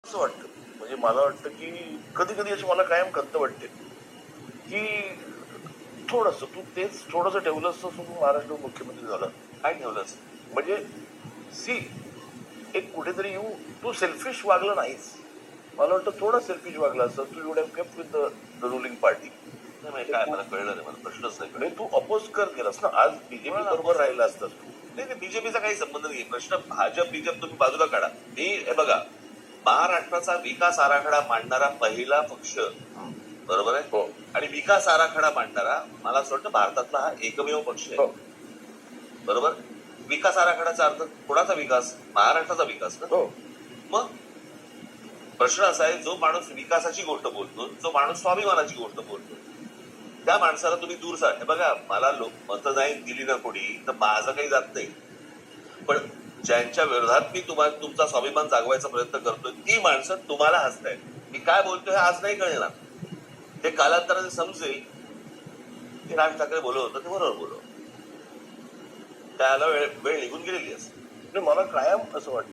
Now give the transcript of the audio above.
असं वाटतं. म्हणजे मला वाटतं की कधी कधी अशी मला कायम खंत वाटते की थोडस तू तेच थोडस ठेवलं असतं तू महाराष्ट्र मुख्यमंत्री झाला. काय ठेवलंस म्हणजे सी एक कुठेतरी तू सेल्फिश वागलं नाहीस. मला वाटतं थोडं सेल्फिश वागलं असतं तू would have kept with the ruling party. काय मला कळलं नाही, मला प्रश्नच नाही म्हणजे तू अपोज केलास ना आज बीजेपी बरोबर राहिला असतास तू. नाही, बीजेपीचा काही संबंध नाही. प्रश्न भाजप बीजेप तुम्ही बाजूला काढा. मी हे बघा, महाराष्ट्राचा विकास आराखडा मांडणारा पहिला पक्ष, बरोबर आहे. हो. आणि विकास आराखडा मांडणारा मला असं वाटतं भारतातला हा एकमेव पक्ष आहे. हो. बरोबर. विकास आराखड्याचा अर्थ कोणाचा विकास? महाराष्ट्राचा विकास ना. हो. मग प्रश्न असा आहे, जो माणूस विकासाची गोष्ट बोलतो, जो माणूस स्वाभिमानाची गोष्ट बोलतो, त्या माणसाला तुम्ही दूर हे बघा, मला लोक मतं नाही दिली ना कोणी तर माझं काही जात नाही, पण ज्यांच्या विरोधात मी तुमचा स्वाभिमान जागवायचा प्रयत्न करतोय ती माणसं तुम्हाला हसतायत. मी काय बोलतोय हे आज नाही कळणार, ते कालांतराने समजेल की राज ठाकरे बोलत होतं ते बरोबर बोलत. त्याला वेळ निघून गेलेली असते. मला कायम असं वाटतं